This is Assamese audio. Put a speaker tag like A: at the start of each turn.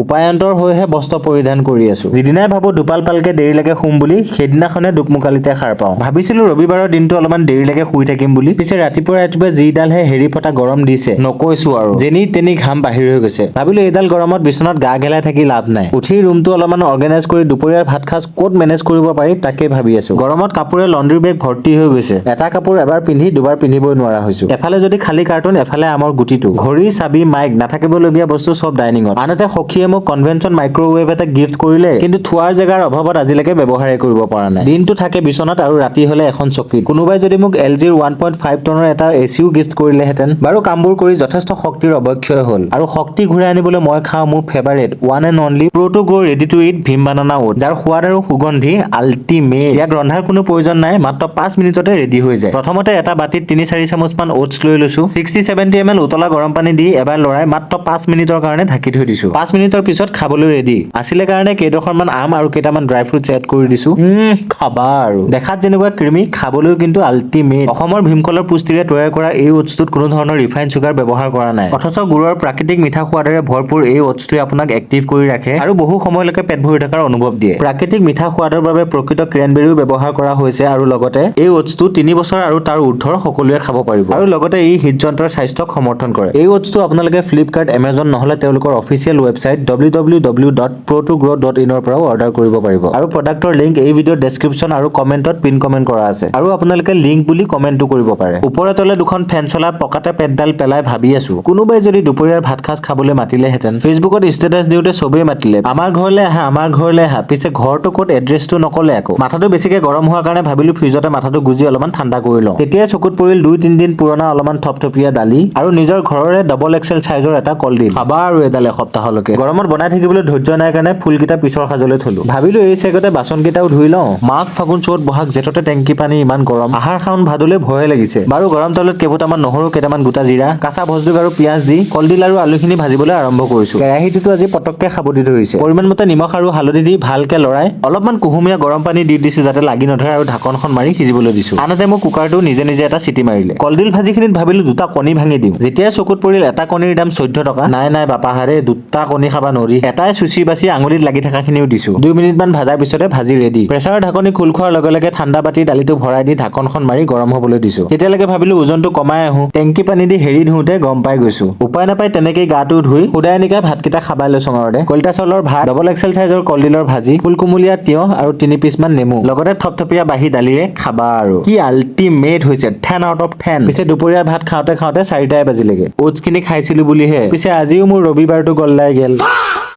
A: উপায়ন্তৰ হৈহে বস্ত্ৰ পৰিধান কৰি আছো। যিদিনাই ভাবো দুপাল পালকে দেৰিলৈকে শুম বুলি, সেইদিনাখনে দুকমুকালিতে সাৰ পাওঁ। ভাবিছিলো ৰবিবাৰৰ দিনটো অলপমান দেৰিলৈকে শুই থাকিম বুলি, পিছে ৰাতিপুৱা যিডালহে হেৰি ফটা গৰম দিছে নকৈছো আৰু। যেনি তেনি ঘাম বাহিৰ হৈ গৈছে। ভাবিলো এইডাল গৰমত বিচনাত গা গেলাই থাকি লাভ নাই। উঠি ৰুমটো অলপমান অৰ্গেনাইজ কৰি দুপৰীয়াৰ ভাত সাজ ক'ত মেনেজ কৰিব পাৰি তাকে ভাবি আছো। গৰমত কাপোৰে লণ্ড্ৰি বেগ ভৰ্তি হৈ গৈছে। এটা কাপোৰ এবাৰ পিন্ধি দুবাৰ পিন্ধিবই নোৱাৰা হৈছো। এফালে যদি খালী কাৰ্টুন, এফালে আমৰ গুটিটো, ঘড়ী, চাবি, মাইক, নাথাকিবলগীয়া বস্তু চব ডাইনিঙত। আনহাতে সখীয়ে মোক কনভেনচন মাইক্ৰৱেভ এটা গিফ্ট কৰিলে, কিন্তু থোৱাৰ জেগাৰ অভাৱত আজিলৈকে ব্যৱহাৰে কৰিব পৰা নাই। দিনটো থাকে বিচনাত আৰু ৰাতি হলে এখন চকীত। কোনোবাই যদি মোক LGৰ 1.5 টনৰ এটা এচিও গিফ্ট কৰিলেহেঁতেন। বাৰু কামবোৰ কৰি যথেষ্ট শক্তিৰ অৱক্ষয় হ'ল, আৰু শক্তি ঘূৰাই আনিবলৈ মই খাওঁ মোৰ favourite one and only Pro2 Grow ready to eat Bheem banana oats, যাৰ সোৱাদ আৰু সুগন্ধি আল্টিমেট। ইয়াক ৰন্ধাৰ কোনো প্ৰয়োজন নাই, মাত্ৰ 5 মিনিটতে ৰেডি হৈ যায়। প্ৰথমতে এটা বাটিত 3-4 চামুচমান ওটছ লৈ লৈছো। 60-70 ml উতলা গৰম পানী দি এবাৰ লৰাই মাত্ৰ 5 মিনিটৰ কাৰণে ঢাকি থৈ দিছো। 5 মিনিটৰ পিছত খাবলৈ ৰেডি আছিলে কাৰণে কেইডোখৰমান আম আৰু কেইটামান ড্ৰাই ফ্ৰুটছ এড কৰি দিছো। খাবা আৰু। দেখাত যেনেকুৱা ক্ৰিমি, খাবলৈও কিন্তু আল্টিমেট। অসমৰ ভীমকলৰ পুষ্টিৰে তৈয়াৰ কৰা এই ওটছটোত কোনো ধৰণৰ ৰিফাইন চুগাৰ ব্যৱহাৰ কৰা নাই, অথচ গুড়ৰ প্ৰাকৃতিক মিঠা সোৱাদেৰে ভৰপূৰ এই ওটছটোৱে আপোনাক এক্টিভ কৰি ৰাখে আৰু বহু সময়লৈকে পেট ভৰি থকাৰ অনুভৱ দিয়ে। প্ৰাকৃতিক মিঠা সোৱাদৰ বাবে প্ৰকৃত ক্ৰেনবেৰীও ব্যৱহাৰ কৰা হৈছে, আৰু লগতে এই ওটছটো 3 বছৰ আৰু তাৰ ঊৰ্ধ্বৰ সকলোৱে খাব পাৰিব। আৰু লগতে ই হৃদযন্ত্ৰৰ স্বাস্থ্যক সমৰ্থন কৰে। এই ওটছটো আপোনালোকে ফ্লিপকাৰ্ট, এমাজন নহলে তেওঁলোকৰ অফিচিয়েল ৱেবছাইট www.pro2grow.in ৰ পৰাও অৰ্ডাৰ কৰিব পাৰিব। আৰু প্ৰডাক্টৰ লিংক এই ভিডিঅ'ৰ ডেছক্ৰিপশ্যন আৰু কমেণ্টত পিন কমেণ্ট কৰা আছে, আৰু আপোনালোকে লিংক বুলি কমেণ্টটো কৰিব পাৰে। ওপৰে তলে দুখন ফেন চলা পকাতে পেটডাল পেলাই ভাবি আছো, কোনোবাই যদি দুপৰীয়াৰ ভাত সাজ খাবলৈ মাতিলেহেঁতেন। ফেচবুকত ষ্টেটাছ দিওঁতে চবেই মাতিলে, আমাৰ ঘৰলৈ আহা, আমাৰ ঘৰলৈ আহা। পিছে ঘৰটো ক'ত, এড্ৰেছটো নকলে আকৌ। মাথাটো বেছিকে গৰম হোৱাৰ কাৰণে ভাবিলো ফ্ৰিজতে মাথাটো গুজি অলপমান ঠাণ্ডা কৰি লওঁ। তেতিয়াই চকুত পৰিল 2-3 দিন পুৰণা অলপমান থপথপীয়া দালি আৰু নিজৰ ঘৰৰে ডবল এক্সেল চাইজৰ এটা কলডিল। খাবা আৰু এডাল এসপ্তাহলৈকে। গৰমত বনাই থাকিবলৈ ধৈৰ্য নাই কাৰণে ফুলকেইটা পিছৰ সাজলৈ থলো। ভাবিলো এই চেগতে বাচন কেইটাও ধুই লওঁ। মাঘ, ফাগুন, চ'ত, বহাগ, জেঠতে টেংকি পানী ইমান গৰম, আহাৰ, শাওন, ভাদলৈ ভয়ে লাগিছে। বাৰু গৰম তেলত কেইটামান নহৰু, কেইটামান গোটা জিৰা, কাঁচা ভজলুক আৰু পিয়াজ দি কলডিল আৰু আলুখিনি ভাজিবলৈ আৰম্ভ কৰিছো। কেৰাহীটোতো আজি পটককে খাবদি ধৰিছে। পৰিমাণ মতে নিমখ আৰু হালধি দি ভালকে লৰাই অলপমান কুহুমীয়া গৰম পানী দি দিছো যাতে লাগি নধৰে, আৰু ঢাকনখন মাৰি সিজিবলৈ দিছো। আনহাতে মোৰ কুকাৰটো নিজে নিজে এটা চিটি মাৰিলে। কলডিল ভাজিখিনিত ভাবিলো দুটা কণী ভাঙি দিওঁ। যেতিয়াই চকুত পৰিল এটা কণীৰ দাম 14 টকা। নাই বাপাহাৰে, দুটা কণী খাবা নৰি। এটাই চুচি বাচি আঙুলিত লাগি থকাখিনিও দিছো। 2 মিনিটমান ভাজাৰ পিছতে ভাজি ৰেডি। প্ৰেছাৰৰ ঢাকনি খোল খোৱাৰ লগে লগে ঠাণ্ডা বাতি দালিটো ভৰাই দি ঢাকনখন মাৰি গৰম হ'বলৈ দিছো। তেতিয়ালৈকে ভাবিলো ওজনটো কমাই আহো। টেংকি পানী দি হেৰি ধুওঁতে গম পাই গৈছো। উপায় নাপাই তেনেকেই গাটো ধুই সুদাই নিকাই ভাতকেইটা খাবাই লৈছো ঘৰতে। কলিতা চাউলৰ ভাত, ডবল এক্সেল চাইজৰ কলডিলৰ ভাজি, ফুলকুমলীয়া তিয়হ আৰু 3 পিচমান নেমু, লগতে থপথপীয়া বাহি দালিৰে খাবা আৰু। কি আল্টিমেট হৈছে, 10 আউট অফ 10। পিছে দুপৰীয়াৰ ভাত খাওঁতে খাওঁতে 4টাই বাজিলেগে। ওটছখিনি খাইছিলো বুলিহে। পিছে আজিও মোৰ ৰবিবাৰটো গল্লাই গেল।